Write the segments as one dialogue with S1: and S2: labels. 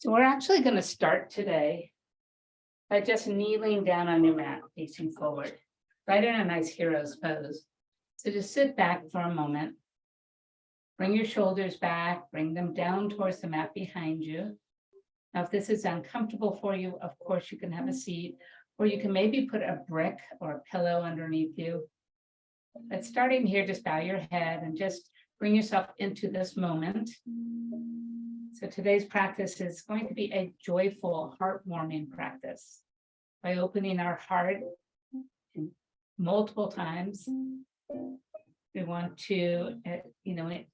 S1: So we're actually going to start today by just kneeling down on your mat, facing forward, right in a nice hero's pose. So just sit back for a moment. Bring your shoulders back, bring them down towards the mat behind you. Now, if this is uncomfortable for you, of course, you can have a seat, or you can maybe put a brick or a pillow underneath you. But starting here, just bow your head and just bring yourself into this moment. So today's practice is going to be a joyful, heartwarming practice by opening our heart multiple times. We want to,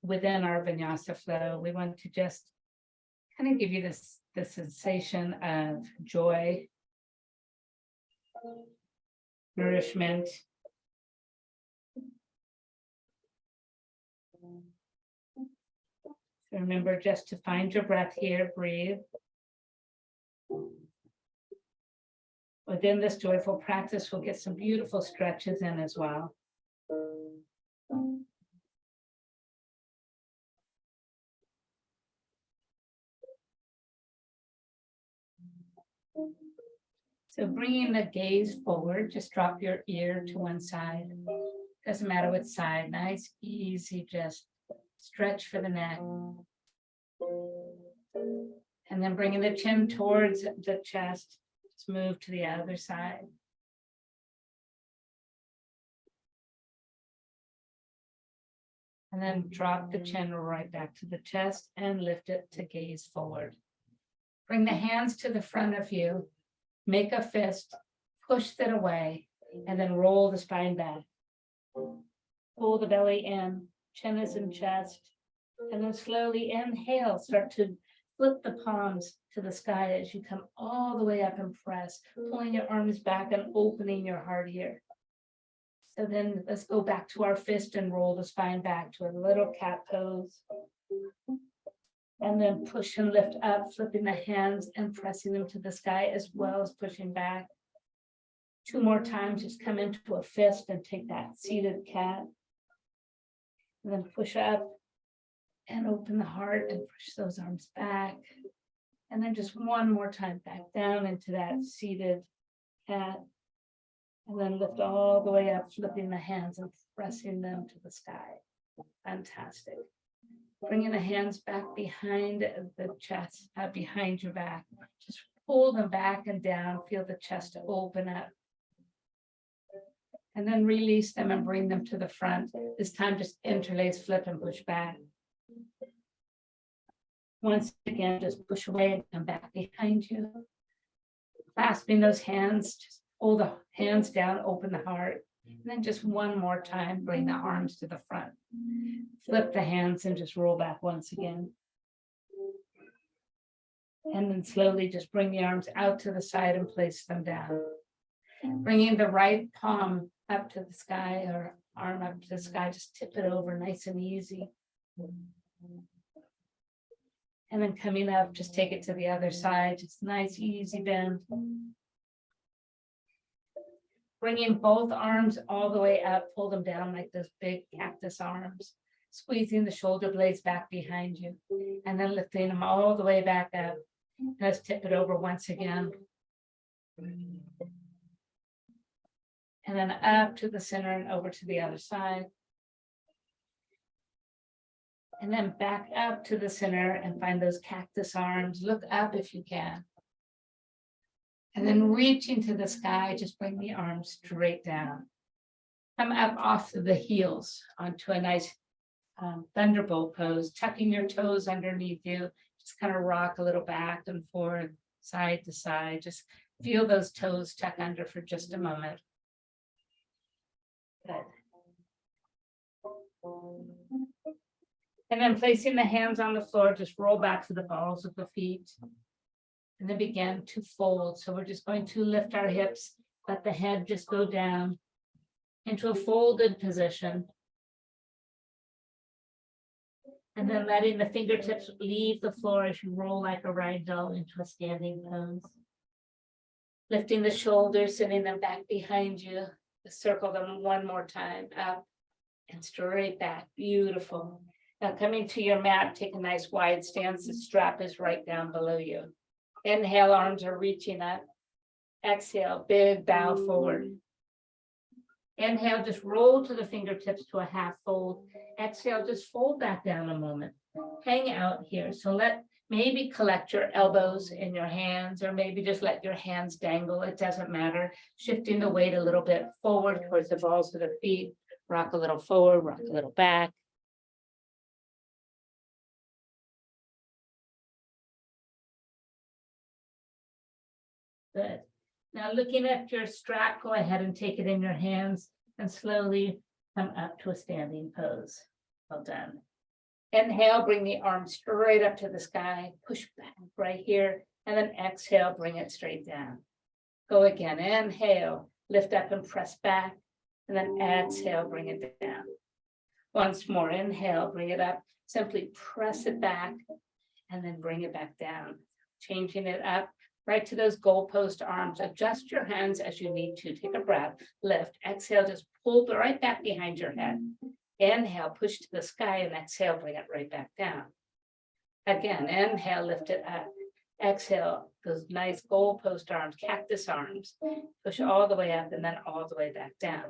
S1: within our vinyasa flow, we want to just kind of give you this sensation of joy, nourishment. So remember just to find your breath here, breathe. Within this joyful practice, we'll get some beautiful stretches in as well. So bringing the gaze forward, just drop your ear to one side. Doesn't matter which side, nice, easy, just stretch for the neck. And then bringing the chin towards the chest, just move to the other side. And then drop the chin right back to the chest and lift it to gaze forward. Bring the hands to the front of you, make a fist, push it away, and then roll the spine back. Pull the belly in, chin is in chest, and then slowly inhale, start to flip the palms to the sky as you come all the way up and press, pulling your arms back and opening your heart here. So then let's go back to our fist and roll the spine back to a little cat pose. And then push and lift up, flipping the hands and pressing them to the sky as well as pushing back. 2 more times, just come into a fist and take that seated cat. And then push up and open the heart and push those arms back. And then just 1 more time back down into that seated cat. And then lift all the way up, flipping the hands and pressing them to the sky. Fantastic. Bringing the hands back behind the chest, behind your back. Just pull them back and down, feel the chest open up. And then release them and bring them to the front. This time just interlace, flip and push back. Once again, just push away and come back behind you. Clasping those hands, just pull the hands down, open the heart. And then just 1 more time, bring the arms to the front. Flip the hands and just roll back once again. And then slowly just bring the arms out to the side and place them down. Bringing the right palm up to the sky or arm up to the sky, just tip it over nice and easy. And then coming up, just take it to the other side, just nice, easy bend. Bringing both arms all the way up, pull them down like those big cactus arms, squeezing the shoulder blades back behind you, and then lifting them all the way back up. Let's tip it over once again. And then up to the center and over to the other side. And then back up to the center and find those cactus arms. Look up if you can. And then reaching to the sky, just bring the arms straight down. Come up off of the heels onto a nice thunderbolt pose, tucking your toes underneath you. Just kind of rock a little back and forth, side to side. Just feel those toes tuck under for just a moment. Good. And then placing the hands on the floor, just roll back to the balls of the feet. And then begin to fold. So we're just going to lift our hips, let the head just go down into a folded position. And then letting the fingertips leave the floor as you roll like a rag doll into a standing pose. Lifting the shoulders, sending them back behind you. Circle them 1 more time, up and straight back. Beautiful. Now coming to your mat, take a nice wide stance. The strap is right down below you. Inhale, arms are reaching up. Exhale, big bow forward. Inhale, just roll to the fingertips to a half fold. Exhale, just fold back down a moment. Hang out here. So maybe collect your elbows in your hands, or maybe just let your hands dangle. It doesn't matter. Shifting the weight a little bit forward towards the balls of the feet. Rock a little forward, rock a little back. Good. Now looking at your strap, go ahead and take it in your hands and slowly come up to a standing pose. Well done. Inhale, bring the arms straight up to the sky, push back right here, and then exhale, bring it straight down. Go again, inhale, lift up and press back, and then exhale, bring it down. Once more, inhale, bring it up, simply press it back, and then bring it back down. Changing it up, right to those goalpost arms. Adjust your hands as you need to. Take a breath, lift, exhale, just pull right back behind your head. Inhale, push to the sky, and exhale, bring it right back down. Again, inhale, lift it up. Exhale, those nice goalpost arms, cactus arms. Push all the way up and then all the way back down.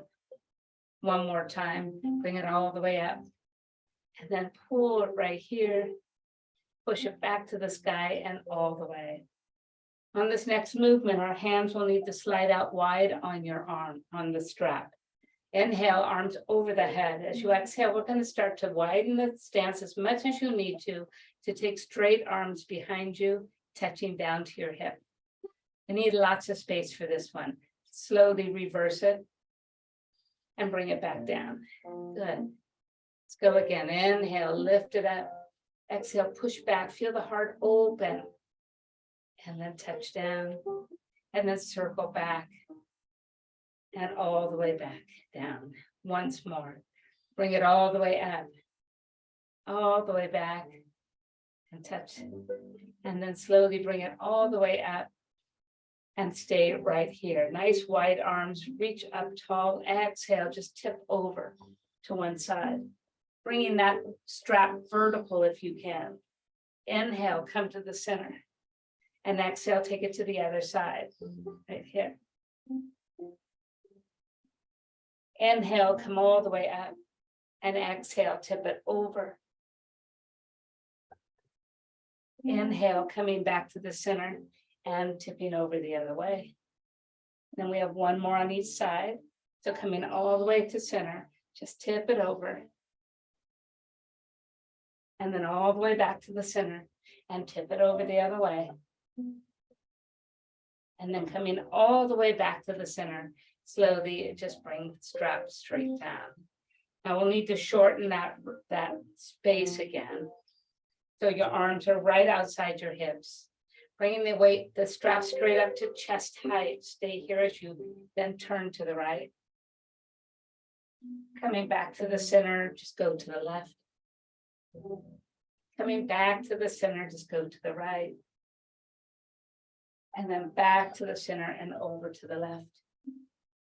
S1: One more time, bring it all the way up. And then pull it right here. Push it back to the sky and all the way. On this next movement, our hands will need to slide out wide on your arm, on the strap. Inhale, arms over the head. As you exhale, we're going to start to widen the stance as much as you need to take straight arms behind you, touching down to your hip. You need lots of space for this one. Slowly reverse it and bring it back down. Good. Let's go again. Inhale, lift it up. Exhale, push back. Feel the heart open. And then touch down. And then circle back. And all the way back down. Once more. Bring it all the way up. All the way back. And touch. And then slowly bring it all the way up. And stay right here. Nice wide arms. Reach up tall. Exhale. Just tip over to one side. Bringing that strap vertical if you can. Inhale. Come to the center. And exhale. Take it to the other side. Right here. Inhale, come all the way up, and exhale, tip it over. Inhale, coming back to the center and tipping over the other way. Then we have one more on each side. So coming all the way to center, just tip it over. And then all the way back to the center and tip it over the other way. And then coming all the way back to the center. Slowly, just bring the strap straight down. Now we'll need to shorten that space again. So your arms are right outside your hips. Bringing the weight, the strap straight up to chest height. Stay here as you then turn to the right. Coming back to the center, just go to the left. Coming back to the center, just go to the right. And then back to the center and over to the left.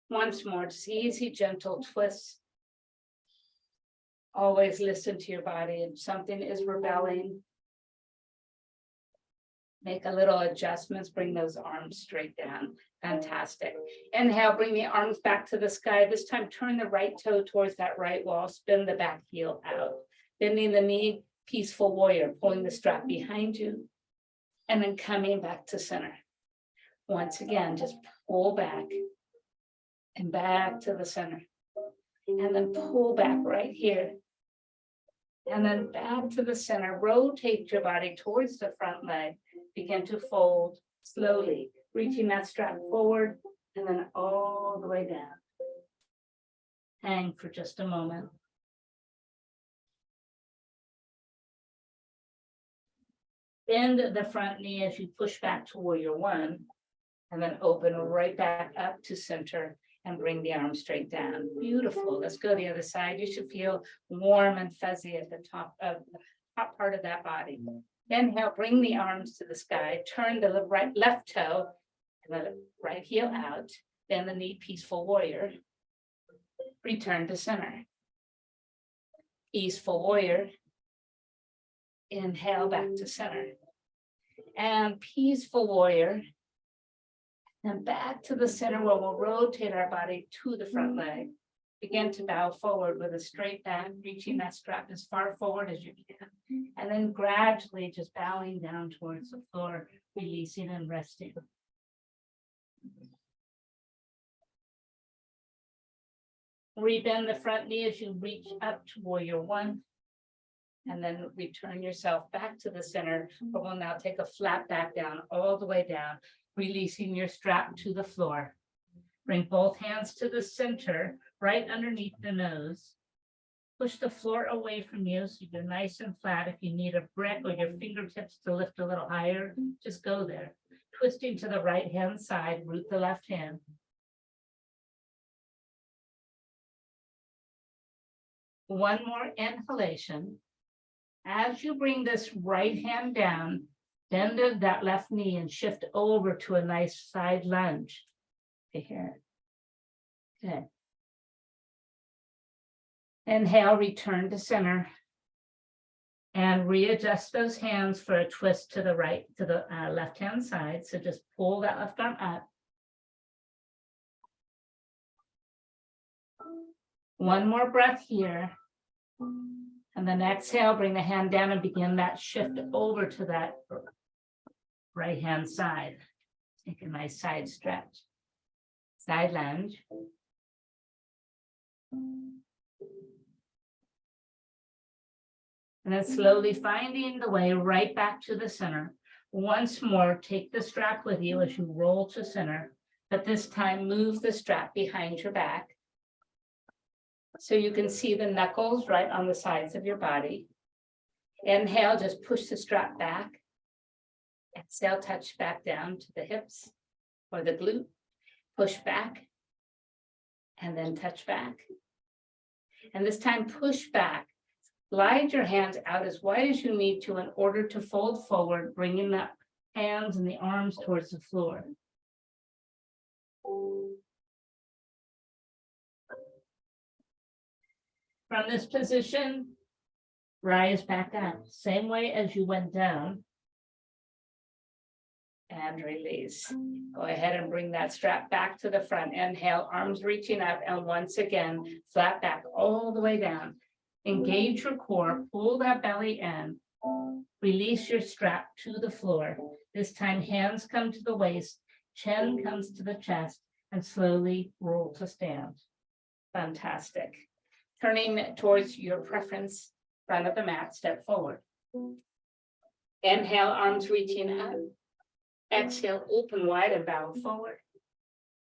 S1: Once more, just easy, gentle twists. Always listen to your body. If something is rebelling, make a little adjustments, bring those arms straight down. Fantastic. Inhale, bring the arms back to the sky. This time, turn the right toe towards that right wall, spin the back heel out. Bending the knee, peaceful warrior, pulling the strap behind you, and then coming back to center. Once again, just pull back. And back to the center. And then pull back right here. And then back to the center. Rotate your body towards the front leg. Begin to fold slowly, reaching that strap forward and then all the way down. Hang for just a moment. Bend the front knee as you push back to warrior one. And then open right back up to center. And bring the arm straight down. Beautiful. Let's go the other side. You should feel warm and fuzzy at the top part of that body. Inhale, bring the arms to the sky. Turn the left toe and the right heel out. Then the knee, peaceful warrior. Return to center. Peaceful warrior. Inhale back to center. And peaceful warrior. And back to the center where we'll rotate our body to the front leg. Begin to bow forward with a straight back, reaching that strap as far forward as you can. And then gradually just bowing down towards the floor, releasing and resting. Rebend the front knee as you reach up to warrior one. And then return yourself back to the center. But we'll now take a flat back down, all the way down, releasing your strap to the floor. Bring both hands to the center, right underneath the nose. Push the floor away from you so you're nice and flat. If you need a brick or your fingertips to lift a little higher, just go there. Twisting to the right hand side, root the left hand. One more inhalation. As you bring this right hand down, bend that left knee and shift over to a nice side lunge. Here. Good. Inhale, return to center. And readjust those hands for a twist to the right, to the left hand side. So just pull that left arm up. One more breath here. And then exhale, bring the hand down and begin that shift over to that right hand side. Take a nice side stretch. Side lunge. And then slowly finding the way right back to the center. Once more, take the strap with you as you roll to center, but this time move the strap behind your back. So you can see the knuckles right on the sides of your body. Inhale, just push the strap back. Exhale, touch back down to the hips or the glute. Push back and then touch back. And this time push back. Glide your hands out as wide as you need to in order to fold forward, bringing the hands and the arms towards the floor. From this position, rise back up, same way as you went down. And release. Go ahead and bring that strap back to the front. Inhale, arms reaching up, and once again, flat back all the way down. Engage your core, pull that belly in, release your strap to the floor. This time, hands come to the waist, chin comes to the chest, and slowly roll to stand. Fantastic. Turning towards your preference, front of the mat, step forward. Inhale, arms reaching up. Exhale, open wide and bow forward.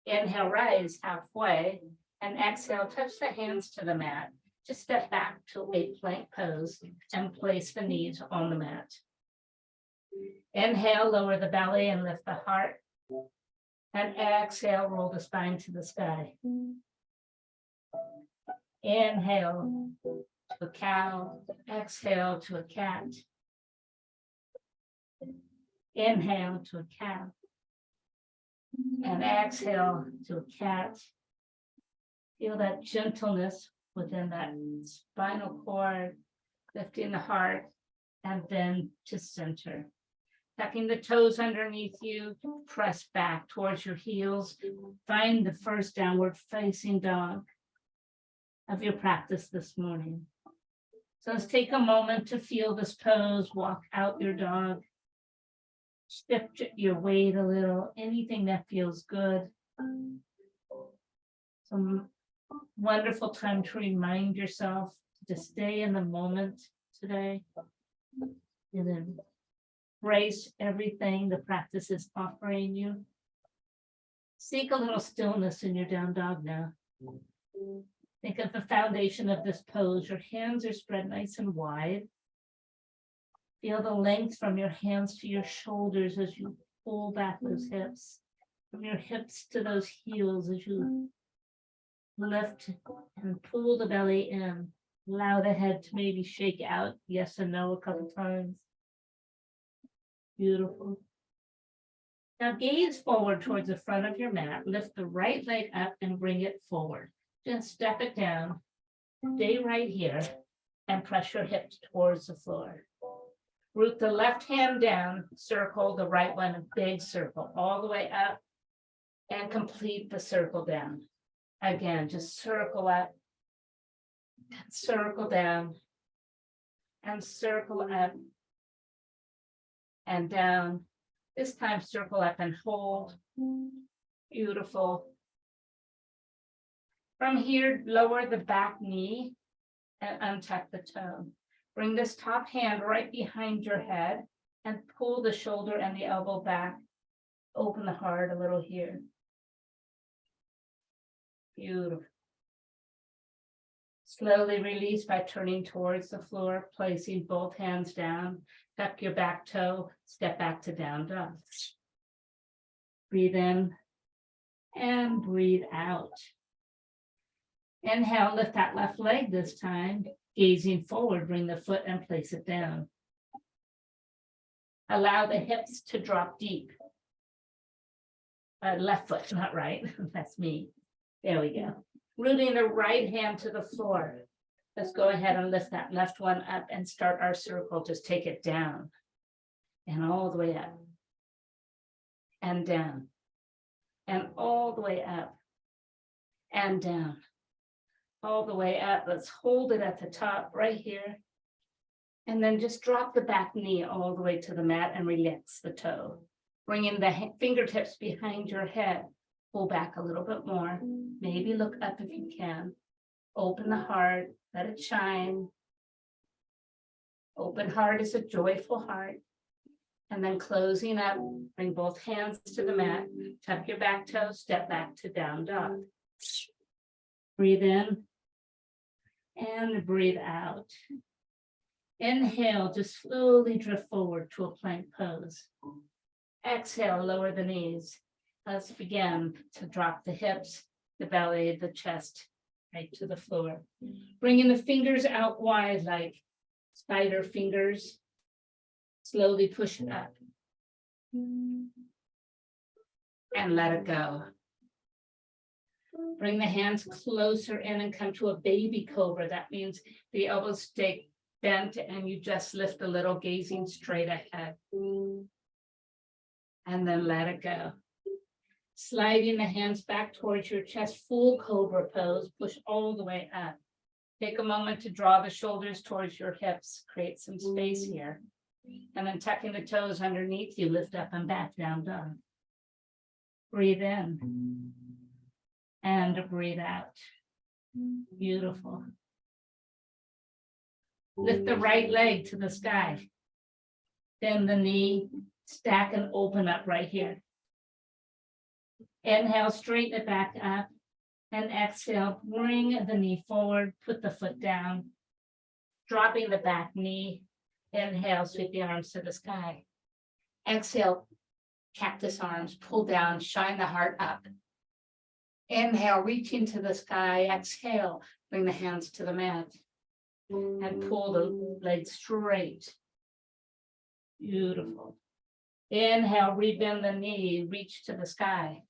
S1: Inhale, rise halfway, and exhale, touch the hands to the mat. Just step back to a plank pose and place the knees on the mat. Inhale, lower the belly and lift the heart. And exhale, roll the spine to the sky. Inhale to a cow, exhale to a cat. Inhale to a cow. And exhale to a cat. Feel that gentleness within that spinal cord, lifting the heart, and then to center. Tucking the toes underneath you, press back towards your heels. Find the first downward facing dog of your practice this morning. So let's take a moment to feel this pose, walk out your dog. Shift your weight a little, anything that feels good. Some wonderful time to remind yourself to stay in the moment today and embrace everything the practice is offering you. Seek a little stillness in your down dog now. Think of the foundation of this pose. Your hands are spread nice and wide. Feel the length from your hands to your shoulders as you pull back those hips. From your hips to those heels as you lift and pull the belly in. Allow the head to maybe shake out yes and no a couple times. Beautiful. Now gaze forward towards the front of your mat. Lift the right leg up and bring it forward. Just step it down. Stay right here and press your hips towards the floor. Root the left hand down, circle the right one, a big circle, all the way up, and complete the circle down. Again, just circle up, and circle down, and circle up, and down. This time, circle up and hold. Beautiful. From here, lower the back knee and untuck the toe. Bring this top hand right behind your head and pull the shoulder and the elbow back. Open the heart a little here. Beautiful. Slowly release by turning towards the floor, placing both hands down. Tuck your back toe, step back to down dog. Breathe in and breathe out. Inhale, lift that left leg this time. Gazing forward, bring the foot and place it down. Allow the hips to drop deep. Left foot, not right. That's me. There we go. Rooting the right hand to the floor. Let's go ahead and lift that left one up and start our circle. Just take it down and all the way up and down and all the way up and down. All the way up. Let's hold it at the top right here. And then just drop the back knee all the way to the mat and relax the toe. Bring in the fingertips behind your head. Pull back a little bit more. Maybe look up if you can. Open the heart. Let it shine. Open heart is a joyful heart. And then closing up, bring both hands to the mat. Tuck your back toe. Step back to down dog. Breathe in. And breathe out. Inhale, just slowly drift forward to a plank pose. Exhale, lower the knees. Let's begin to drop the hips, the belly, the chest, right to the floor. Bringing the fingers out wide like spider fingers. Slowly push it up. And let it go. Bring the hands closer in and come to a baby cobra. That means the elbows stay bent and you just lift a little, gazing straight ahead. And then let it go. Sliding the hands back towards your chest, full cobra pose, push all the way up. Take a moment to draw the shoulders towards your hips, create some space here. And then tucking the toes underneath you, lift up and back, down dog. Breathe in. And breathe out. Beautiful. Lift the right leg to the sky. Bend the knee, stack and open up right here. Inhale, straighten it back up. And exhale, bring the knee forward, put the foot down. Dropping the back knee. Inhale, sweep the arms to the sky. Exhale, cactus arms, pull down, shine the heart up. Inhale, reach into the sky. Exhale, bring the hands to the mat. And pull the legs straight. Beautiful. Inhale, rebend the knee, reach to the sky.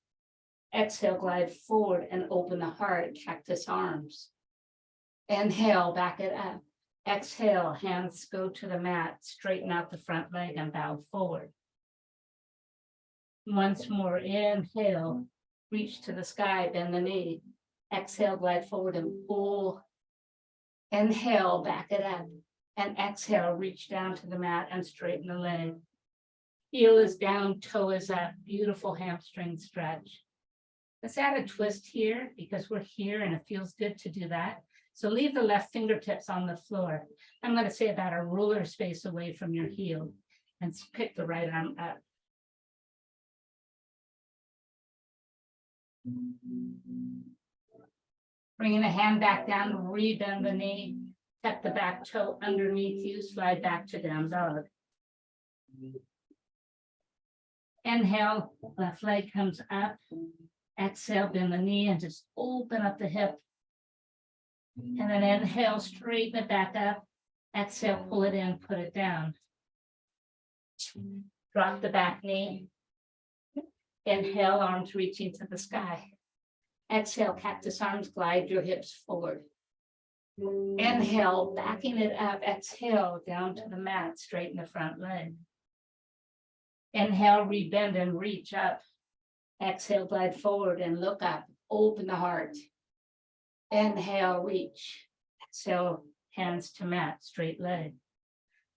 S1: Exhale, glide forward and open the heart, cactus arms. Inhale, back it up. Exhale, hands go to the mat, straighten out the front leg and bow forward. Once more, inhale, reach to the sky, bend the knee. Exhale, glide forward and pull. Inhale, back it up. And exhale, reach down to the mat and straighten the leg. Heel is down, toe is up. Beautiful hamstring stretch. Let's add a twist here because we're here and it feels good to do that. So leave the left fingertips on the floor. I'm going to say about a ruler space away from your heel and pick the right arm up. Bringing the hand back down, rebend the knee, tuck the back toe underneath you, slide back to down dog. Inhale, left leg comes up. Exhale, bend the knee and just open up the hip. And then inhale, straighten it back up. Exhale, pull it in, put it down. Drop the back knee. Inhale, arms reaching to the sky. Exhale, cactus arms, glide your hips forward. Inhale, backing it up. Exhale, down to the mat, straighten the front leg. Inhale, rebend and reach up. Exhale, glide forward and look up. Open the heart. Inhale, reach. Exhale, hands to mat, straight leg.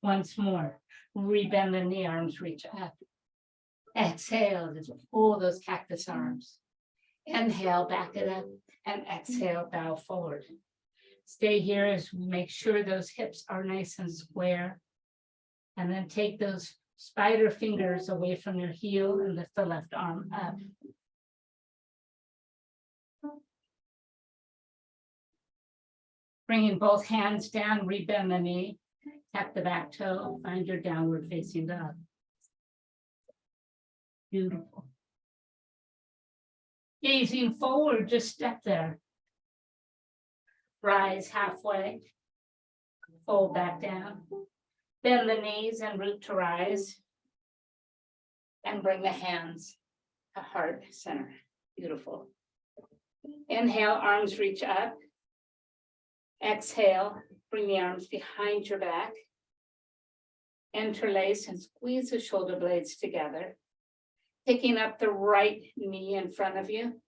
S1: Once more, rebend the knee, arms reach up. Exhale, just pull those cactus arms. Inhale, back it up, and exhale, bow forward. Stay here as we make sure those hips are nice and square. And then take those spider fingers away from your heel and lift the left arm up. Bringing both hands down, rebend the knee, tap the back toe, find your downward facing dog. Beautiful. Gazing forward, just step there. Rise halfway, fold back down, bend the knees and root to rise, and bring the hands to heart center. Beautiful. Inhale, arms reach up. Exhale, bring the arms behind your back. Interlace and squeeze the shoulder blades together. Picking up the right knee in front of you.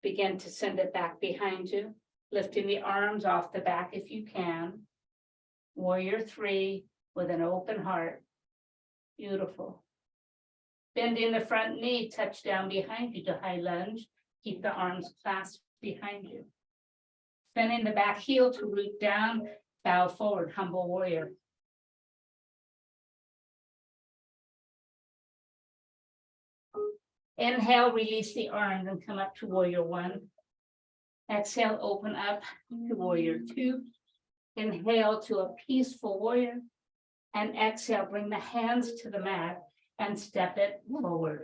S1: Begin to send it back behind you. Lifting the arms off the back if you can. Warrior 3 with an open heart. Beautiful. Bending the front knee, touch down behind you to high lunge. Keep the arms clasped behind you. Bending the back heel to root down, bow forward, humble warrior. Inhale, release the arms and come up to warrior 1. Exhale, open up to warrior 2. Inhale to a peaceful warrior. And exhale, bring the hands to the mat and step it forward.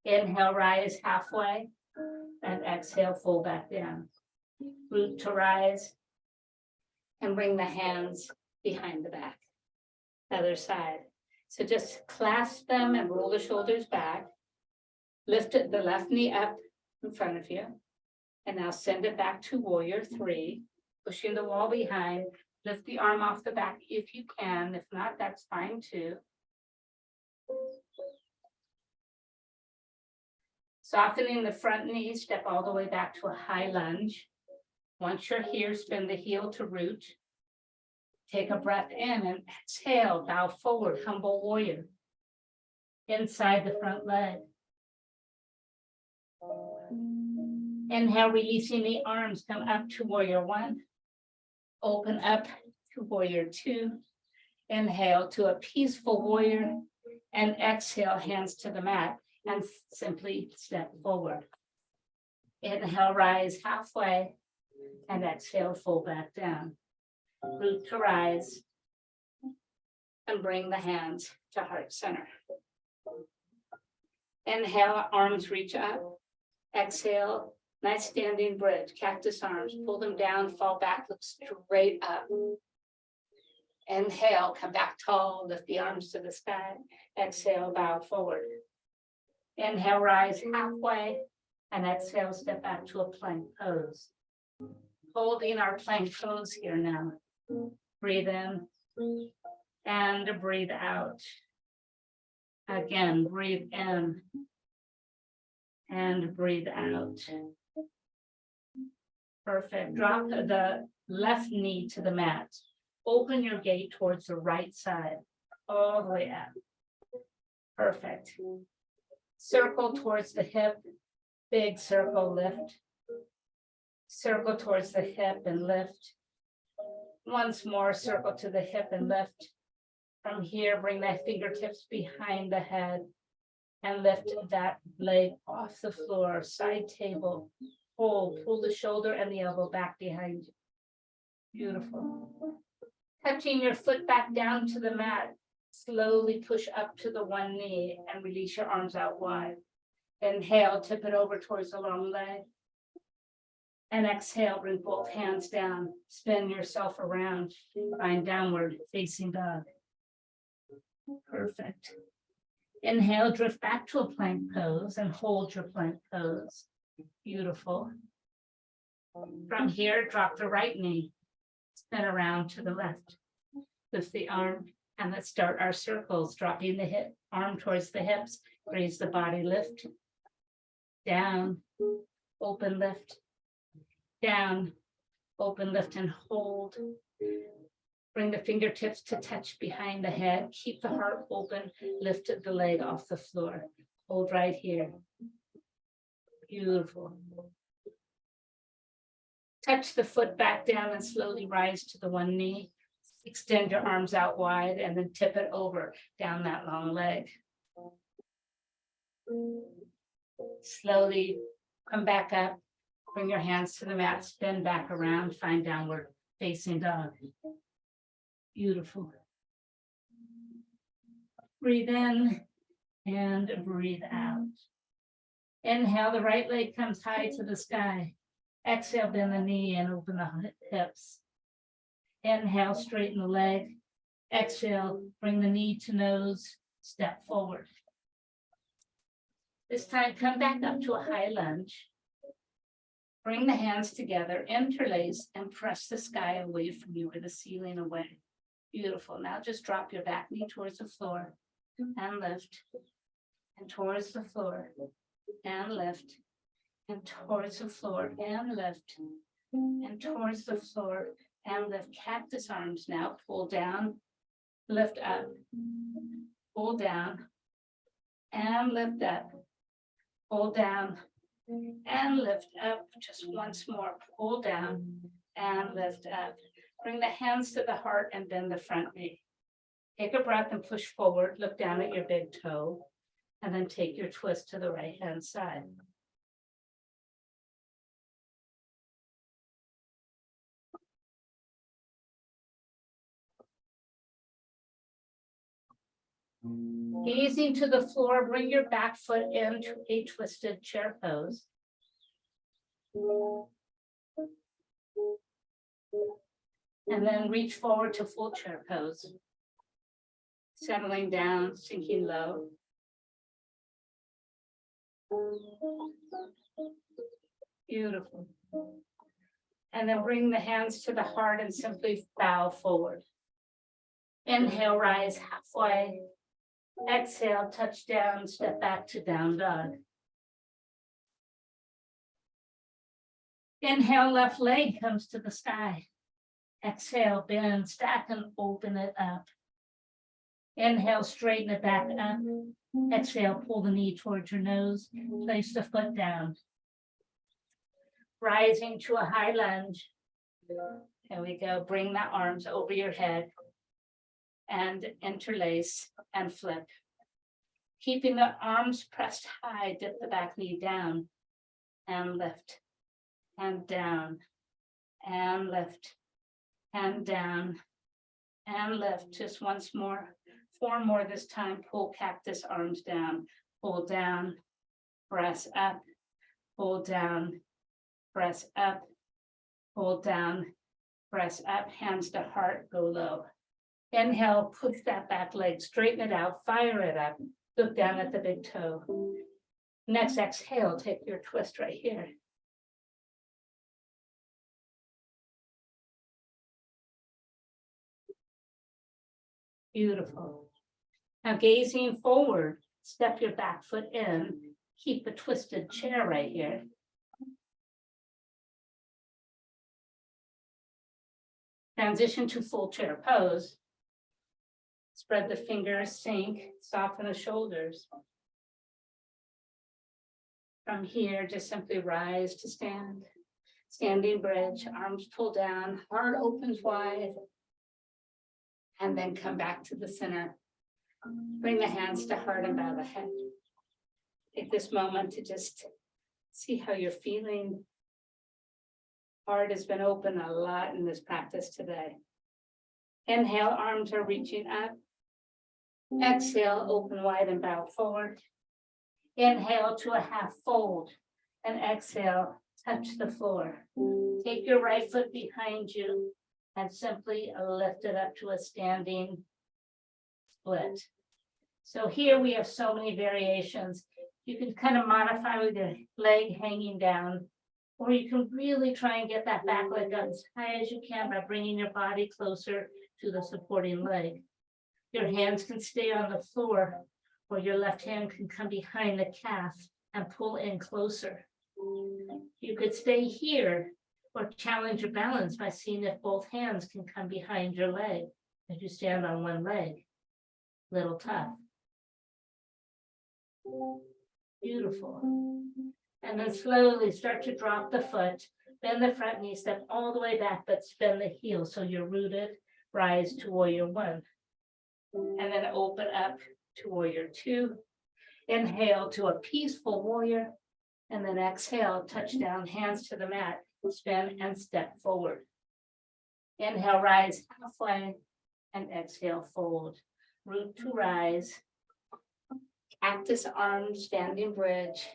S1: Inhale, rise halfway. And exhale, fold back down. Root to rise. And bring the hands behind the back. Other side. So just clasp them and roll the shoulders back. Lift the left knee up in front of you. And now send it back to warrior 3, pushing the wall behind. Lift the arm off the back if you can. If not, that's fine too. Softening the front knee, step all the way back to a high lunge. Once you're here, spin the heel to root. Take a breath in and exhale, bow forward, humble warrior. Inside the front leg. Inhale, releasing the arms, come up to warrior 1. Open up to warrior 2. Inhale to a peaceful warrior. And exhale, hands to the mat. And simply step forward. Inhale, rise halfway. And exhale, fold back down. Root to rise. And bring the hands to heart center. Inhale, arms reach up. Exhale, nice standing bridge, cactus arms, pull them down, fall back, look straight up. Inhale, come back tall, lift the arms to the sky. Exhale, bow forward. Inhale, rise halfway, and exhale, step back to a plank pose. Holding our plank pose here now. Breathe in and breathe out. Again, breathe in. And breathe out. Perfect. Drop the left knee to the mat. Open your gate towards the right side, all the way up. Perfect. Circle towards the hip, big circle, lift. Circle towards the hip and lift. Once more, circle to the hip and lift. From here, bring my fingertips behind the head. And lift that leg off the floor, side table, hold, pull the shoulder and the elbow back behind you. Beautiful. Touching your foot back down to the mat, slowly push up to the one knee and release your arms out wide. Inhale, tip it over towards the long leg. And exhale, bring both hands down, spin yourself around, find downward facing dog. Perfect. Inhale, drift back to a plank pose and hold your plank pose. Beautiful. From here, drop the right knee, spin around to the left. Lift the arm, and let's start our circles, dropping the hip, arm towards the hips, raise the body, lift, down, open, lift, down, open, lift, and hold. Bring the fingertips to touch behind the head. Keep the heart open. Lift the leg off the floor. Hold right here. Beautiful. Touch the foot back down and slowly rise to the one knee. Extend your arms out wide and then tip it over down that long leg. Slowly come back up. Bring your hands to the mat. Spin back around. Find downward facing dog. Beautiful. Breathe in and breathe out. Inhale, the right leg comes high to the sky. Exhale, bend the knee and open the hips. Inhale, straighten the leg. Exhale, bring the knee to nose, step forward. This time, come back up to a high lunge. Bring the hands together, interlace, and press the sky away from you or the ceiling away. Beautiful. Now just drop your back knee towards the floor and lift, and towards the floor and lift, and towards the floor and lift, and towards the floor and lift. Cactus arms now. Pull down, lift up, pull down, and lift up, pull down, and lift up. Just once more. Pull down and lift up. Bring the hands to the heart and bend the front knee. Take a breath and push forward. Look down at your big toe, and then take your twist to the right hand side. Gazing to the floor, bring your back foot into a twisted chair pose. And then reach forward to full chair pose. Settling down, sinking low. Beautiful. And then bring the hands to the heart and simply bow forward. Inhale, rise halfway. Exhale, touch down, step back to down dog. Inhale, left leg comes to the sky. Exhale, bend, stack, and open it up. Inhale, straighten it back up. Exhale, pull the knee towards your nose. Place the foot down. Rising to a high lunge. There we go. Bring the arms over your head and interlace and flip. Keeping the arms pressed high, dip the back knee down and lift and down and lift and down and lift. Just once more, 4 more this time. Pull cactus arms down, pull down, press up, pull down, press up, pull down, press up, hands to heart, go low. Inhale, push that back leg, straighten it out, fire it up, look down at the big toe. Next exhale, take your twist right here. Beautiful. Now gazing forward, step your back foot in, keep a twisted chair right here. Transition to full chair pose. Spread the fingers, sink, soften the shoulders. From here, just simply rise to stand. Standing bridge, arms pull down, heart opens wide. And then come back to the center. Bring the hands to heart and bow the head. Take this moment to just see how you're feeling. Heart has been open a lot in this practice today. Inhale, arms are reaching up. Exhale, open wide and bow forward. Inhale to a half fold and exhale, touch the floor. Take your right foot behind you and simply lift it up to a standing split. So here we have so many variations. You can kind of modify with your leg hanging down Or you can really try and get that back leg up as high as you can by bringing your body closer to the supporting leg. Your hands can stay on the floor, or your left hand can come behind the calf and pull in closer. You could stay here or challenge your balance by seeing if both hands can come behind your leg as you stand on one leg. Little tough. Beautiful. And then slowly start to drop the foot, bend the front knee, step all the way back, but spin the heel so you're rooted, rise to warrior one. And then open up to warrior two. Inhale to a peaceful warrior. And then exhale, touch down, hands to the mat, spin and step forward. Inhale, rise halfway, and exhale, fold. Root to rise. Cactus arm, standing bridge.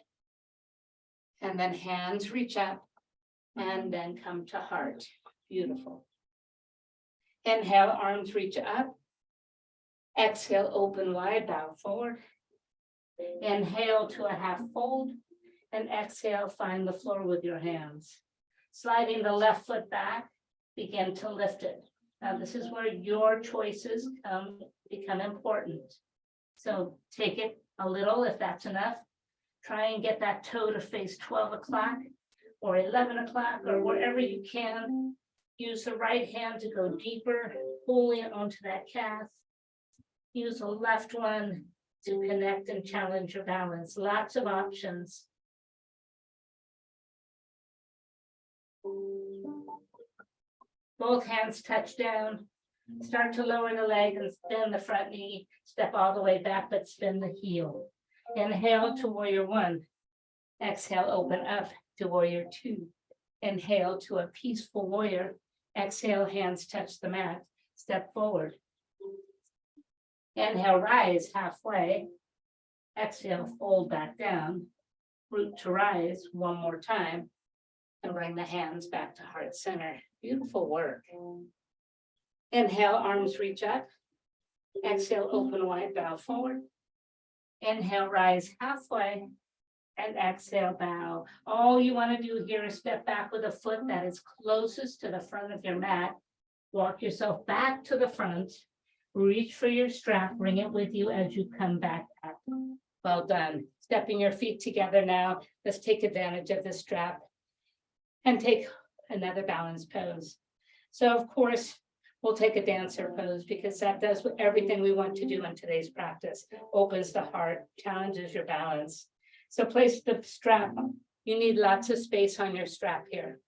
S1: And then hands reach up and then come to heart. Beautiful. Inhale, arms reach up. Exhale, open wide, bow forward. Inhale to a half fold. And exhale, find the floor with your hands. Sliding the left foot back, begin to lift it. Now this is where your choices become important. So take it a little if that's enough. Try and get that toe to face 12 o'clock or 11 o'clock or wherever you can. Use the right hand to go deeper, pulling onto that calf. Use the left one to connect and challenge your balance. Lots of options. Both hands touch down. Start to lower the leg and spin the front knee. Step all the way back, but spin the heel. Inhale to warrior one. Exhale, open up to warrior two. Inhale to a peaceful warrior. Exhale, hands touch the mat. Step forward. Inhale, rise halfway. Exhale, fold back down. Root to rise one more time. And bring the hands back to heart center. Beautiful work. Inhale, arms reach up. Exhale, open wide, bow forward. Inhale, rise halfway. And exhale, bow. All you want to do here is step back with a foot that is closest to the front of your mat. Walk yourself back to the front. Reach for your strap. Bring it with you as you come back up. Well done. Stepping your feet together now. Let's take advantage of the strap and take another balance pose. So of course, we'll take a dancer pose because that does everything we want to do in today's practice. Opens the heart, challenges your balance. So place the strap. You need lots of space on your strap here.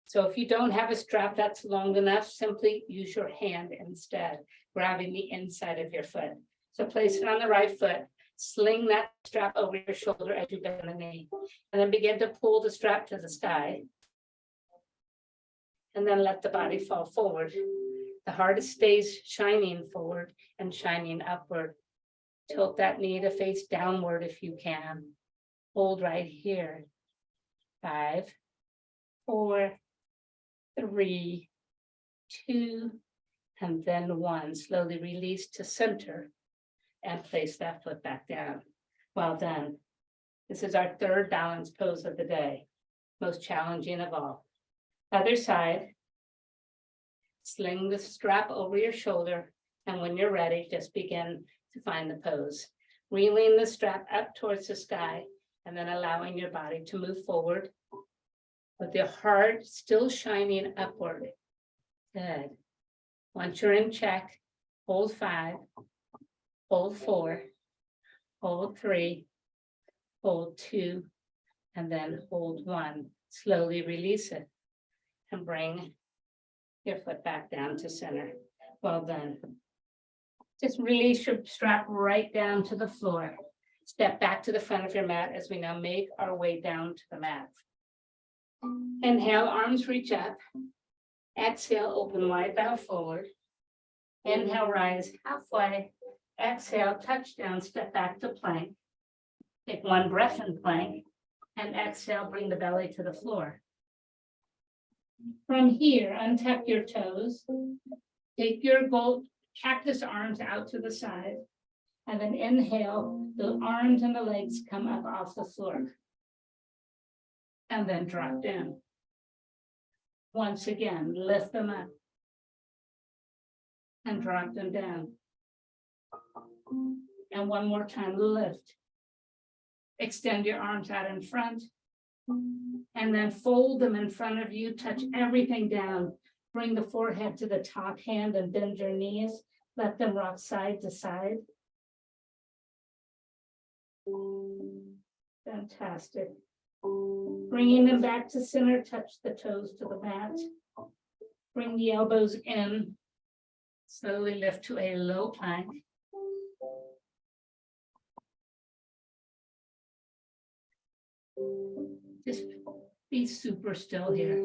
S1: So if you don't have a strap that's long enough, simply use your hand instead, grabbing the inside of your foot. So place it on the right foot. Sling that strap over your shoulder as you bend the knee. And then begin to pull the strap to the sky. And then let the body fall forward. The heart stays shining forward and shining upward. Tilt that knee to face downward if you can. Hold right here. 5, 4, 3, 2, and then 1. Slowly release to center and place that foot back down. Well done. This is our third balance pose of the day. Most challenging of all. Other side. Sling the strap over your shoulder, and when you're ready, just begin to find the pose. Reeling the strap up towards the sky, and then allowing your body to move forward with your heart still shining upward. Good. Once you're in check, hold 5, hold 4, hold 3, hold 2, and then hold 1. Slowly release it and bring your foot back down to center. Well done. Just release your strap right down to the floor. Step back to the front of your mat as we now make our way down to the mat. Inhale, arms reach up. Exhale, open wide, bow forward. Inhale, rise halfway. Exhale, touch down, step back to plank. Take one breath in plank. And exhale, bring the belly to the floor. From here, untap your toes. Take your gold cactus arms out to the side. And then inhale, the arms and the legs come up off the floor. And then drop down. Once again, lift them up and drop them down. And one more time, lift. Extend your arms out in front. And then fold them in front of you, touch everything down. Bring the forehead to the top hand and bend your knees. Let them rock side to side. Fantastic. Bringing them back to center, touch the toes to the mat. Bring the elbows in. Slowly lift to a low plank. Just be super still here.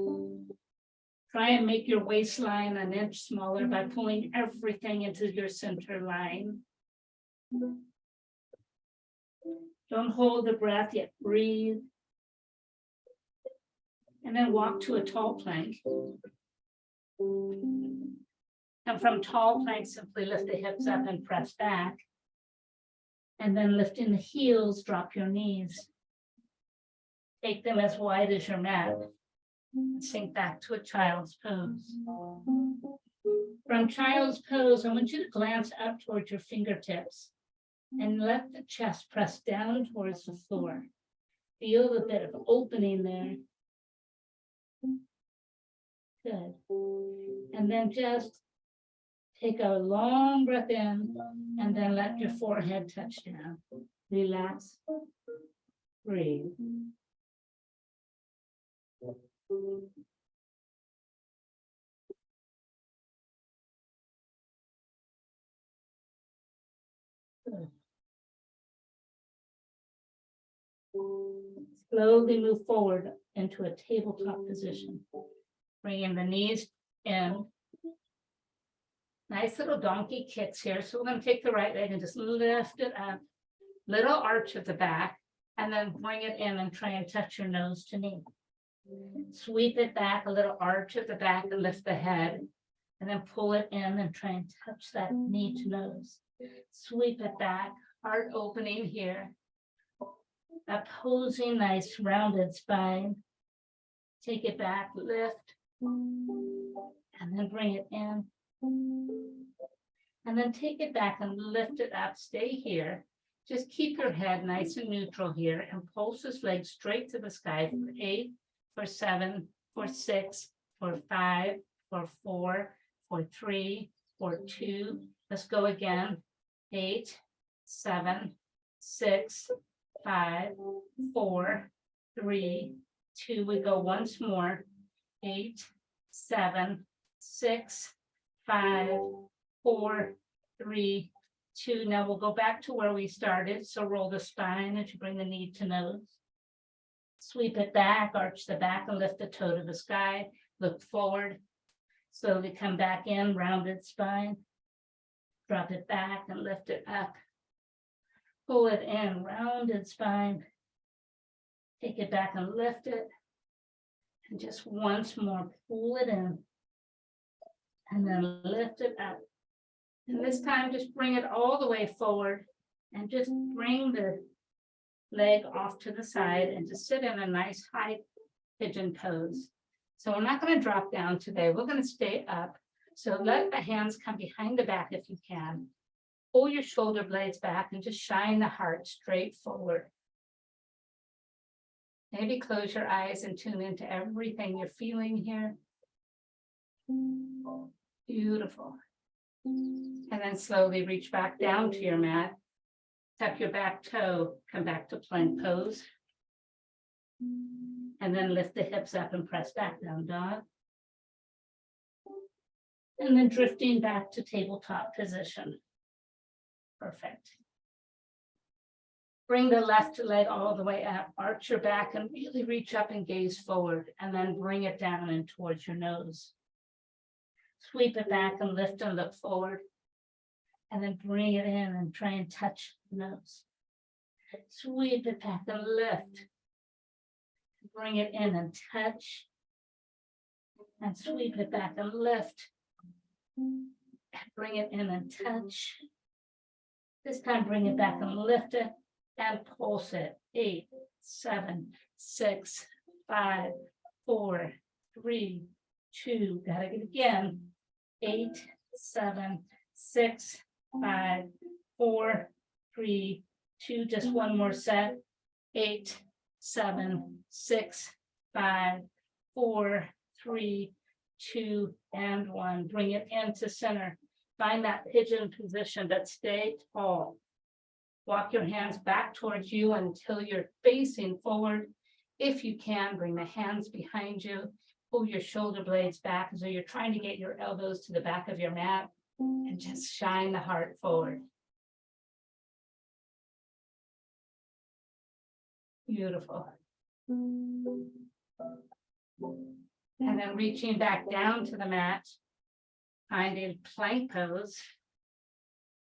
S1: Try and make your waistline an inch smaller by pulling everything into your center line. Don't hold the breath yet, breathe. And then walk to a tall plank. And from tall plank, simply lift the hips up and press back. And then lifting the heels, drop your knees. Take them as wide as your mat. Sink back to a child's pose. From child's pose, I want you to glance up towards your fingertips and let the chest press down towards the floor. Feel a bit of opening there. Good. And then just take a long breath in and then let your forehead touch down. Relax. Breathe. Good. Slowly move forward into a tabletop position. Bringing the knees in. Nice little donkey kicks here. So we're going to take the right leg and just lift it up. Little arch at the back. And then bring it in and try and touch your nose to knee. Sweep it back, a little arch at the back and lift the head. And then pull it in and try and touch that knee to nose. Sweep it back, heart opening here. Opposing, nice rounded spine. Take it back, lift. And then bring it in. And then take it back and lift it up. Stay here. Just keep your head nice and neutral here and pulse this leg straight to the sky for 8, for 7, for 6, for 5, for 4, for 3, for 2. Let's go again. 8, 7, 6, 5, 4, 3, 2. We go once more. 8, 7, 6, 5, 4, 3, 2. Now we'll go back to where we started. So roll the spine as you bring the knee to nose. Sweep it back, arch the back and lift the toe to the sky. Look forward. Slowly come back in, rounded spine. Drop it back and lift it up. Pull it in, rounded spine. Take it back and lift it. And just once more, pull it in. And then lift it up. And this time, just bring it all the way forward. And just bring the leg off to the side and just sit in a nice high pigeon pose. So we're not going to drop down today. We're going to stay up. So let the hands come behind the back if you can. Pull your shoulder blades back and just shine the heart straight forward. Maybe close your eyes and tune into everything you're feeling here. Beautiful. And then slowly reach back down to your mat. Tuck your back toe, come back to plank pose. And then lift the hips up and press back down dog. And then drifting back to tabletop position. Perfect. Bring the left leg all the way up, arch your back and really reach up and gaze forward, and then bring it down and towards your nose. Sweep it back and lift and look forward, and then bring it in and try and touch the nose. Sweep it back and lift. Bring it in and touch, and sweep it back and lift. And bring it in and touch. This time bring it back and lift it. And pulse it. 8, 7, 6, 5, 4, 3, 2, got it again. 8, 7, 6, 5, 4, 3, 2, just one more set. 8, 7, 6, 5, 4, 3, 2, and 1. Bring it into center. Find that pigeon position, but stay tall. Walk your hands back towards you until you're facing forward. If you can, bring the hands behind you. Pull your shoulder blades back as though you're trying to get your elbows to the back of your mat, and just shine the heart forward. Beautiful. And then reaching back down to the mat, finding plank pose.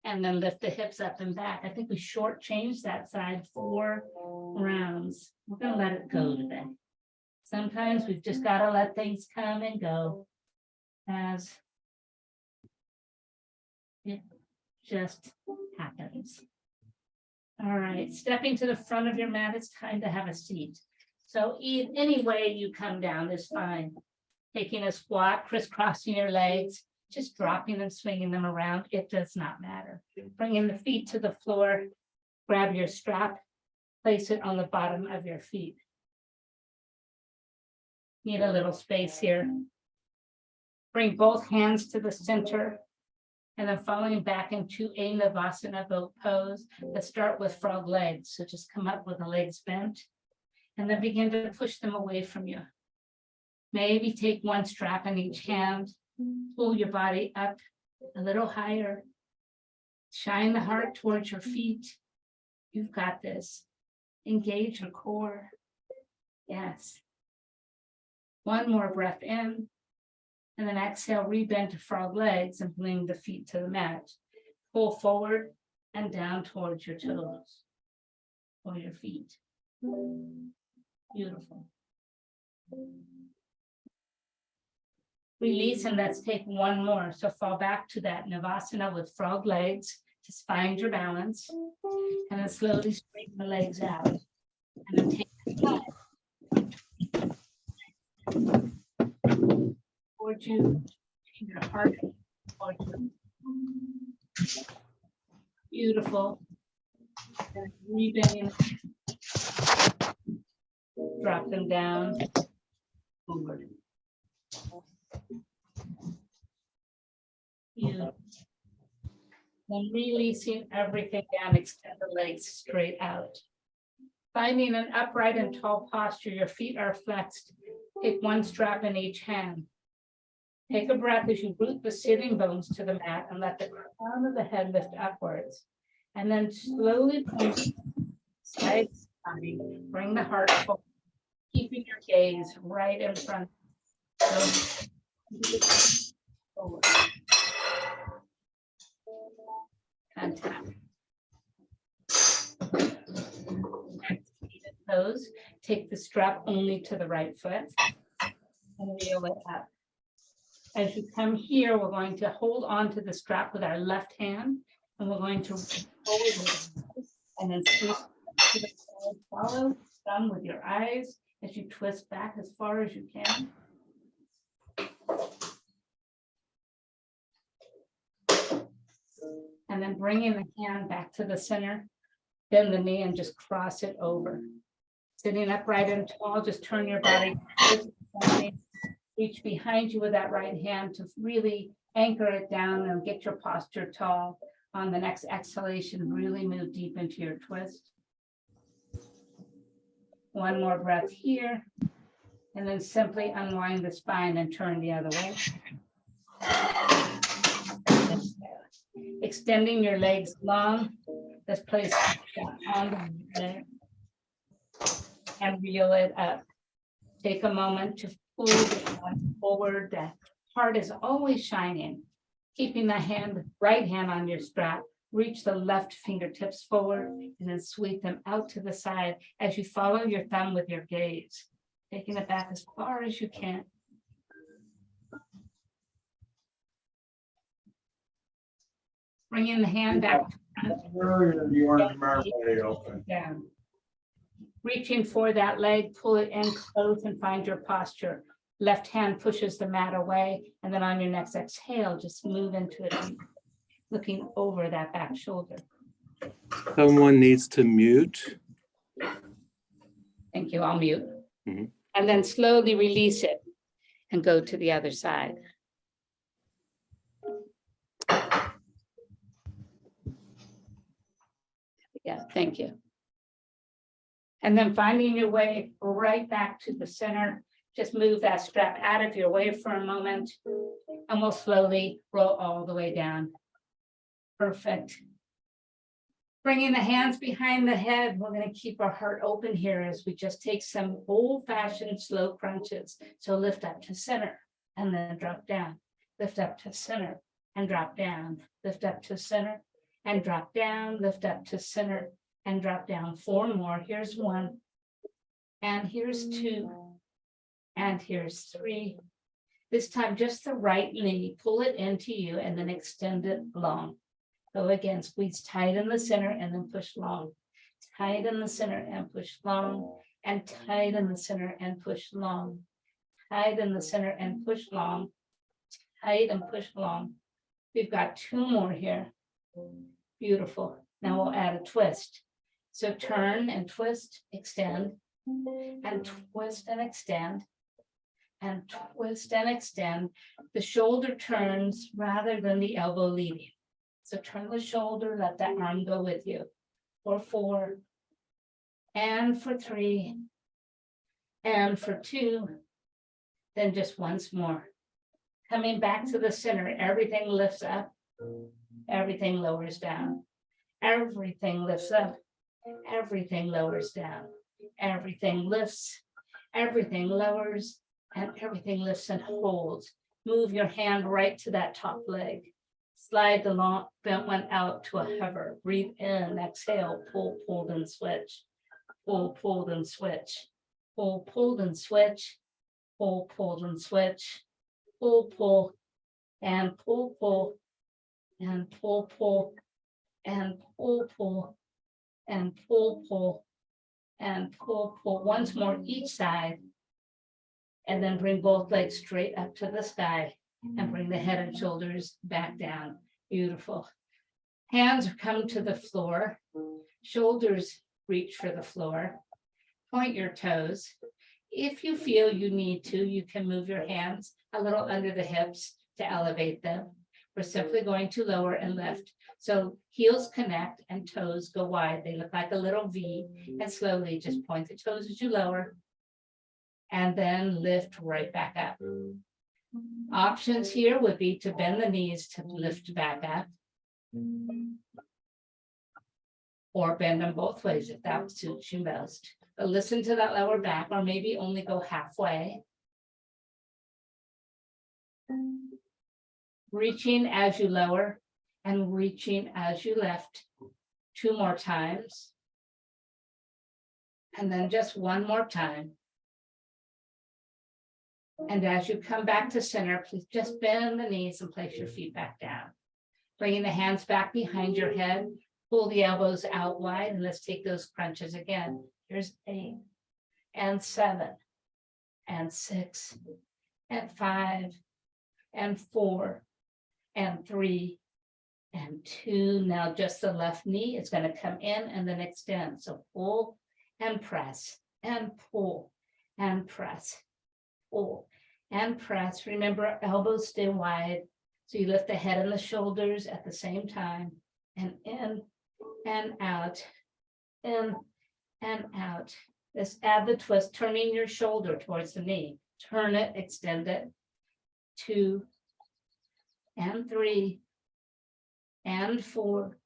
S1: And then lift the hips up and back. I think we shortchanged that side 4 rounds. We're gonna let it go today. Sometimes we've just gotta let things come and go as it just happens. All right, stepping to the front of your mat, it's time to have a seat. So any way you come down is fine. Taking a squat, crisscrossing your legs, just dropping them, swinging them around, it does not matter. Bringing the feet to the floor, grab your strap, place it on the bottom of your feet. Need a little space here. Bring both hands to the center, and then falling back into a Navasana boat pose. Let's start with frog legs. So just come up with the legs bent, and then begin to push them away from you. Maybe take one strap in each hand. Pull your body up a little higher. Shine the heart towards your feet. You've got this. Engage your core. Yes. One more breath in. And then exhale, rebend to frog legs and bring the feet to the mat. Pull forward and down towards your toes or your feet. Beautiful. Release, and let's take one more. So fall back to that Navasana with frog legs. Just find your balance. And then slowly straighten the legs out. And then take the time. Towards you, your heart towards you. Beautiful. Rebending. Drop them down. Forward. Beautiful. Then releasing everything down, extend the legs straight out. Finding an upright and tall posture, your feet are flexed. Take one strap in each hand. Take a breath as you root the sitting bones to the mat and let the crown of the head lift upwards. And then slowly side to side, bring the heart forward, keeping your gaze right in front. Forward. Fantastic. Pose. Take the strap only to the right foot and reel it up. As you come here, we're going to hold on to the strap with our left hand, and we're going to forward and then twist to the side. Follow thumb with your eyes as you twist back as far as you can. And then bringing the hand back to the center, bend the knee and just cross it over. Sitting upright and tall, just turn your body, reach behind you with that right hand to really anchor it down and get your posture tall. On the next exhalation, really move deep into your twist. One more breath here, and then simply unwind the spine and turn the other way. Extending your legs long. Let's place on the leg and reel it up. Take a moment to pull the arm forward. The heart is always shining. Keeping the right hand on your strap. Reach the left fingertips forward and then sweep them out to the side as you follow your thumb with your gaze. Taking it back as far as you can. Bringing the hand back. Down. Reaching for that leg, pull it in close and find your posture. Left hand pushes the mat away, and then on your next exhale, just move into it, looking over that back shoulder.
S2: Someone needs to mute.
S1: Thank you, I'll mute.
S2: Mhm.
S1: And then slowly release it and go to the other side. Yeah, thank you. And then finding your way right back to the center, just move that strap out of your way for a moment, and we'll slowly roll all the way down. Perfect. Bringing the hands behind the head, we're going to keep our heart open here as we just take some old-fashioned slow crunches. So lift up to center and then drop down. Lift up to center and drop down. Lift up to center and drop down. Lift up to center and drop down. 4 more. Here's 1. And here's 2. And here's 3. This time, just the right knee, pull it into you and then extend it long. So again, squeeze tight in the center and then push long. Tight in the center and push long. And tight in the center and push long. Tight in the center and push long. Tight and push long. We've got 2 more here. Beautiful. Now we'll add a twist. So turn and twist, extend, and twist and extend, and twist and extend. The shoulder turns rather than the elbow leading. So turn the shoulder, let that arm go with you. For 4, and for 3, and for 2, then just once more. Coming back to the center, everything lifts up, everything lowers down. Everything lifts up, everything lowers down. Everything lifts, everything lowers, and everything lifts and holds. Move your hand right to that top leg. Slide the long bent one out to a hover. Breathe in, exhale, pull, pull, then switch. Pull, pull, then switch. Pull, pull, then switch. Pull, pull, then switch. Pull, pull, and pull, pull, and pull, pull, and pull, pull, and pull, pull, and pull, pull. Once more each side. And then bring both legs straight up to the sky and bring the head and shoulders back down. Beautiful. Hands come to the floor. Shoulders reach for the floor. Point your toes. If you feel you need to, you can move your hands a little under the hips to elevate them. We're simply going to lower and lift. So heels connect and toes go wide. They look like a little V, and slowly just point the toes as you lower and then lift right back up. Options here would be to bend the knees to lift back up, or bend them both ways if that suits you best. But listen to that lower back, or maybe only go halfway. Reaching as you lower and reaching as you lift. 2 more times. And then just 1 more time. And as you come back to center, please just bend the knees and place your feet back down. Bringing the hands back behind your head, pull the elbows out wide, and let's take those crunches again. Here's 8, and 7, and 6, and 5, and 4, and 3, and 2. Now just the left knee is going to come in and then extend. So pull and press, and pull, and press, pull, and press. Remember, elbows stay wide. So you lift the head and the shoulders at the same time, and in and out, in and out. Let's add the twist, turning your shoulder towards the knee. Turn it, extend it. 2, and 3, and 4,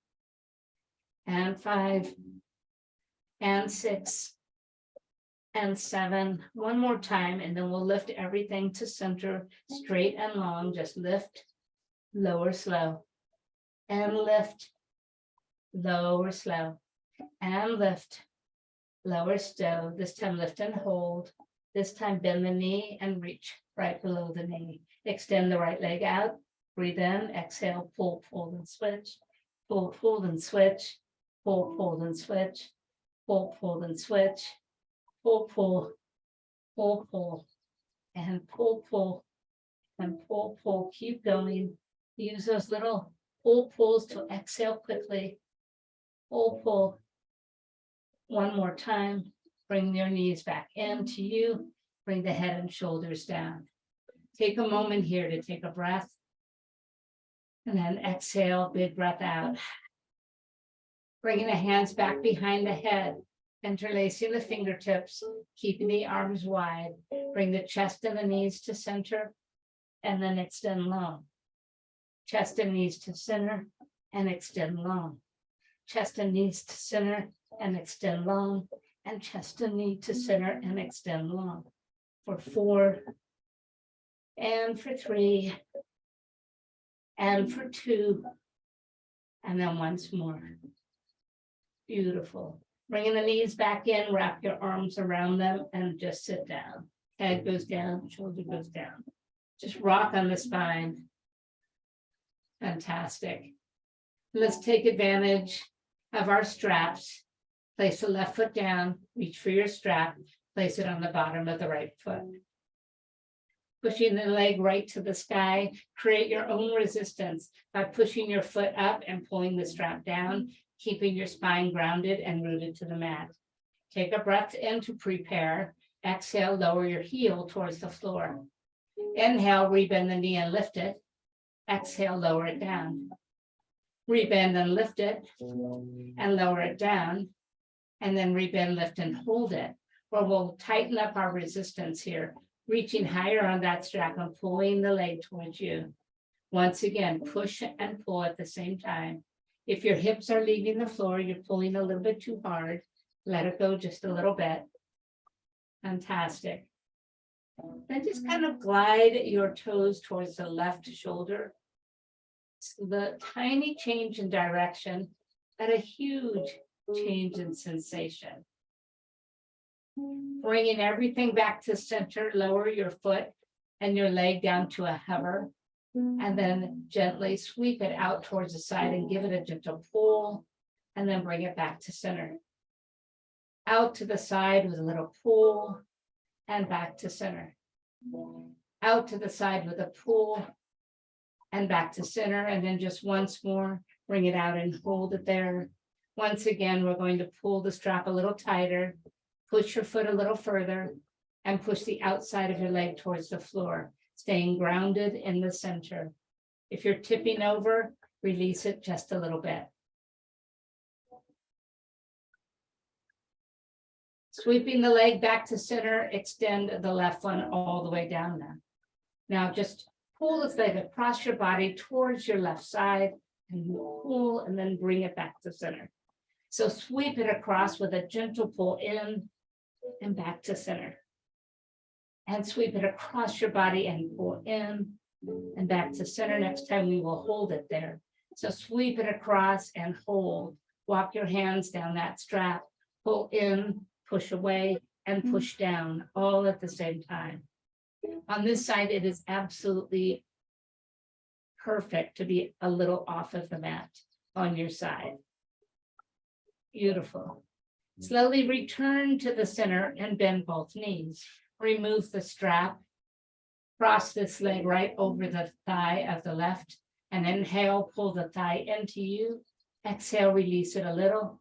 S1: and 5, and 6, and 7. 1 more time, and then we'll lift everything to center, straight and long. Just lift, lower, slow, and lift, lower, slow, and lift, lower, slow. This time lift and hold. This time bend the knee and reach right below the knee. Extend the right leg out. Breathe in, exhale, pull, pull, and switch. Pull, pull, and switch. Pull, pull, and switch. Pull, pull, and switch. Pull, pull, pull, pull, and pull, pull, and pull, pull, keep going. Use those little pulls to exhale quickly. Pull. One more time, bring your knees back into you, bring the head and shoulders down. Take a moment here to take a breath. And then exhale, big breath out. Bringing the hands back behind the head, interlacing the fingertips, keeping the arms wide. Bring the chest and the knees to center, and then extend long. Chest and knees to center, and extend long. Chest and knees to center, and extend long. And chest and knee to center, and extend long. For 4, and for 3, and for 2, and then once more. Beautiful. Bringing the knees back in, wrap your arms around them and just sit down. Head goes down, shoulder goes down. Just rock on the spine. Fantastic. Let's take advantage of our straps. Place the left foot down, reach for your strap, place it on the bottom of the right foot. Pushing the leg right to the sky, create your own resistance by pushing your foot up and pulling the strap down, keeping your spine grounded and rooted to the mat. Take a breath in to prepare. Exhale, lower your heel towards the floor. Inhale, rebend the knee and lift it. Exhale, lower it down. Rebend and lift it and lower it down. And then rebend, lift and hold it. Or we'll tighten up our resistance here, reaching higher on that strap and pulling the leg towards you. Once again, push and pull at the same time. If your hips are leaving the floor, you're pulling a little bit too hard, let it go just a little bit. Fantastic. Then just kind of glide your toes towards the left shoulder. So the tiny change in direction, but a huge change in sensation. Bringing everything back to center, lower your foot and your leg down to a hover. And then gently sweep it out towards the side and give it a gentle pull. And then bring it back to center. Out to the side with a little pull and back to center. Out to the side with a pull and back to center. And then just once more, bring it out and hold it there. Once again, we're going to pull the strap a little tighter, push your foot a little further, and push the outside of your leg towards the floor, staying grounded in the center. If you're tipping over, release it just a little bit. Sweeping the leg back to center, extend the left one all the way down now. Now just pull this leg across your body towards your left side and pull and then bring it back to center. So sweep it across with a gentle pull in and back to center. And sweep it across your body and pull in and back to center. Next time we will hold it there. So sweep it across and hold. Walk your hands down that strap, pull in, push away, and push down, all at the same time. On this side, it is absolutely perfect to be a little off of the mat on your side. Beautiful. Slowly return to the center and bend both knees. Remove the strap. Cross this leg right over the thigh of the left and inhale, pull the thigh into you. Exhale, release it a little.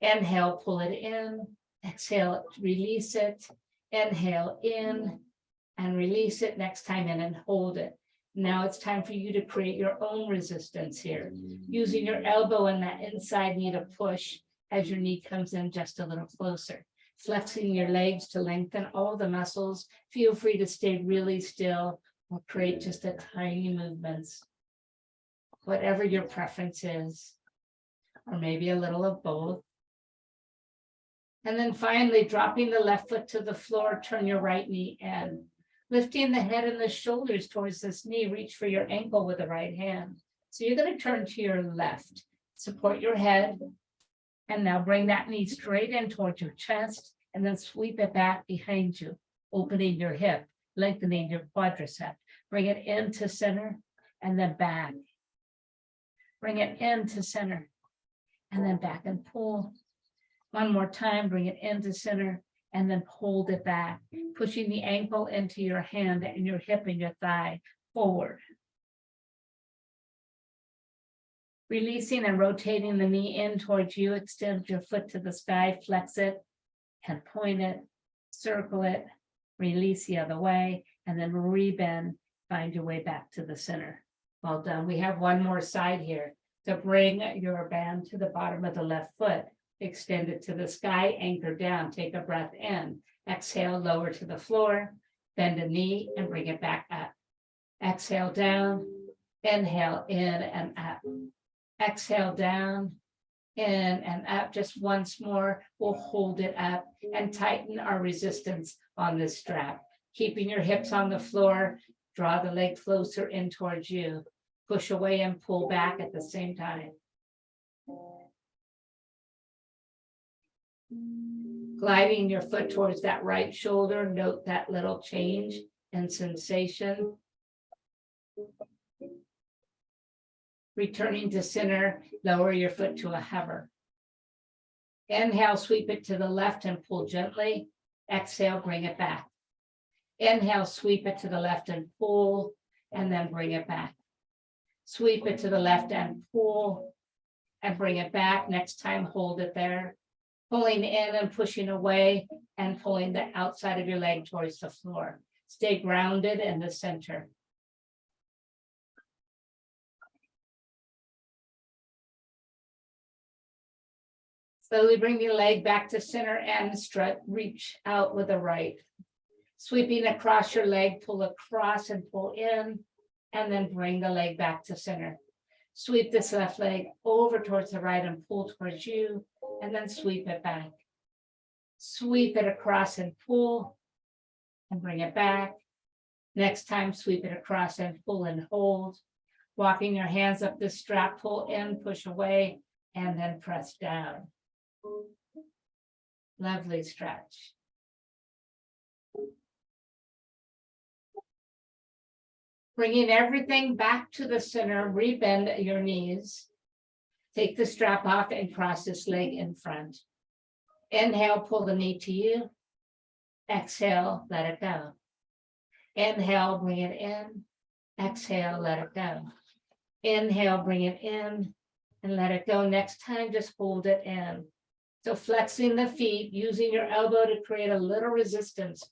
S1: Inhale, pull it in. Exhale, release it. Inhale in and release it. Next time in and hold it. Now it's time for you to create your own resistance here. Using your elbow and that inside knee to push as your knee comes in just a little closer. Flexing your legs to lengthen all the muscles. Feel free to stay really still or create just a tiny movements. Whatever your preference is, or maybe a little of both. And then finally, dropping the left foot to the floor, turn your right knee in. Lifting the head and the shoulders towards this knee, reach for your ankle with the right hand. So you're going to turn to your left, support your head, and now bring that knee straight in towards your chest, and then sweep it back behind you, opening your hip, lengthening your quadricep. Bring it into center, and then back. Bring it into center, and then back and pull. One more time, bring it into center, and then hold it back, pushing the ankle into your hand and your hip and your thigh forward. Releasing and rotating the knee in towards you, extend your foot to the sky, flex it and point it, circle it, release the other way, and then rebend, find your way back to the center. Well done. We have one more side here. So bring your band to the bottom of the left foot, extend it to the sky, anchor down, take a breath in, exhale, lower to the floor, bend a knee and bring it back up. Exhale down, inhale in and up. Exhale down, in and up. Just once more, we'll hold it up and tighten our resistance on this strap. Keeping your hips on the floor, draw the leg closer in towards you. Push away and pull back at the same time. Gliding your foot towards that right shoulder, note that little change in sensation. Returning to center, lower your foot to a hover. Inhale, sweep it to the left and pull gently. Exhale, bring it back. Inhale, sweep it to the left and pull, and then bring it back. Sweep it to the left and pull, and bring it back. Next time, hold it there. Pulling in and pushing away, and pulling the outside of your leg towards the floor. Stay grounded in the center. Slowly bring your leg back to center and reach out with the right. Sweeping across your leg, pull across and pull in, and then bring the leg back to center. Sweep this left leg over towards the right and pull towards you, and then sweep it back. Sweep it across and pull, and bring it back. Next time, sweep it across and pull and hold. Walking your hands up the strap, pull in, push away, and then press down. Lovely stretch. Bringing everything back to the center, rebend your knees. Take the strap off and cross this leg in front. Inhale, pull the knee to you. Exhale, let it go. Inhale, bring it in. Exhale, let it go. Inhale, bring it in and let it go. Next time, just hold it in. So flexing the feet, using your elbow to create a little resistance.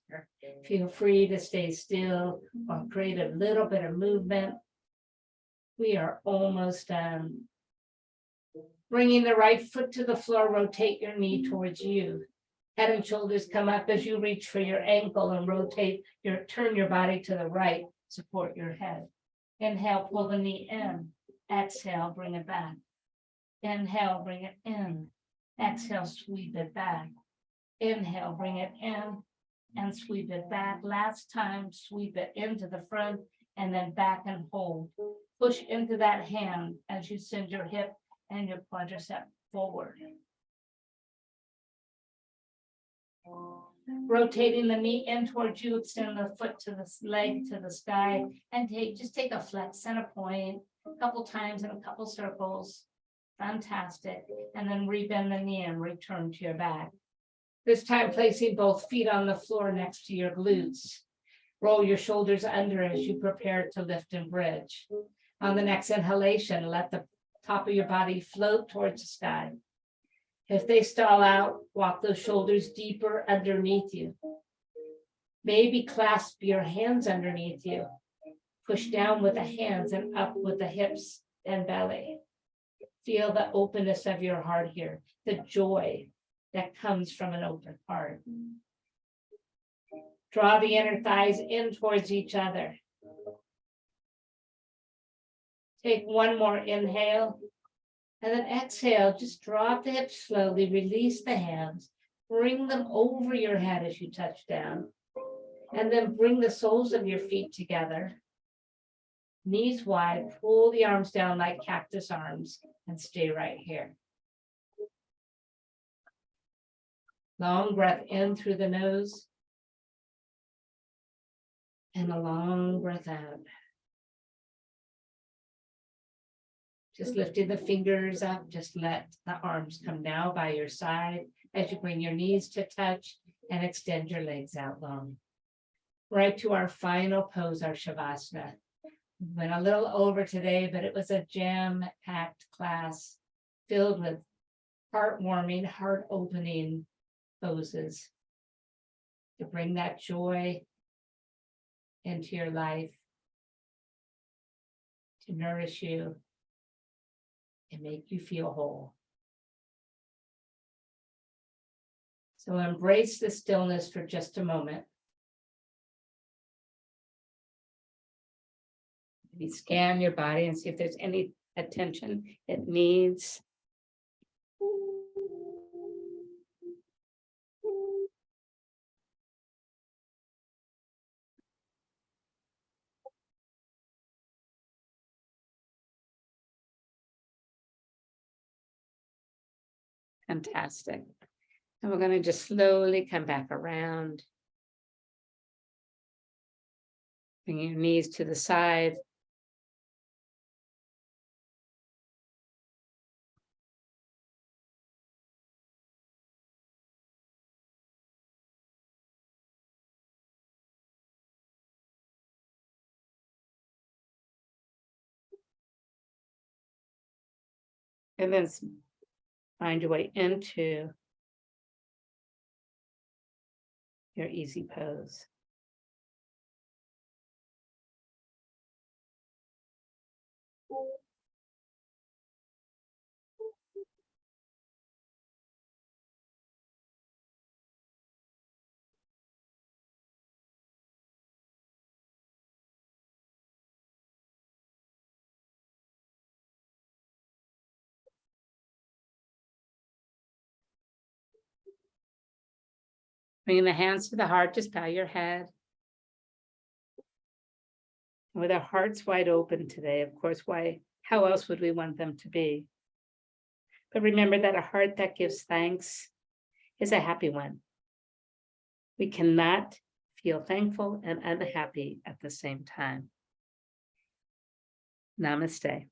S1: Feel free to stay still or create a little bit of movement. We are almost done. Bringing the right foot to the floor, rotate your knee towards you. Head and shoulders come up as you reach for your ankle and turn your body to the right, support your head. Inhale, pull the knee in. Exhale, bring it back. Inhale, bring it in. Exhale, sweep it back. Inhale, bring it in and sweep it back. Last time, sweep it into the front and then back and hold. Push into that hand as you send your hip and your quadricep forward. Rotating the knee in towards you, extend the foot to the leg to the sky, and just take a flex, center point, a couple times in a couple circles. Fantastic. And then rebend the knee and return to your back. This time, placing both feet on the floor next to your glutes. Roll your shoulders under as you prepare to lift and bridge. On the next inhalation, let the top of your body float towards the sky. If they stall out, walk those shoulders deeper underneath you. Maybe clasp your hands underneath you. Push down with the hands and up with the hips and belly. Feel the openness of your heart here, the joy that comes from an open heart. Draw the inner thighs in towards each other. Take one more inhale, and then exhale. Just drop the hips slowly, release the hands, bring them over your head as you touch down, and then bring the soles of your feet together. Knees wide, pull the arms down like cactus arms and stay right here. Long breath in through the nose and a long breath out. Just lifting the fingers up, just let the arms come down by your side as you bring your knees to touch and extend your legs out long. Right to our final pose, our Shavasana. Went a little over today, but it was a jam-packed class filled with heartwarming, heart-opening poses to bring that joy into your life, to nourish you and make you feel whole. So embrace the stillness for just a moment. Maybe scan your body and see if there's any attention it needs. Fantastic. And we're going to just slowly come back around. Bring your knees to the side. And then find your way into your easy pose. Bringing the hands to the heart, just bow your head. With our hearts wide open today, of course, how else would we want them to be? But remember that a heart that gives thanks is a happy one. We cannot feel thankful and unhappy at the same time. Namaste.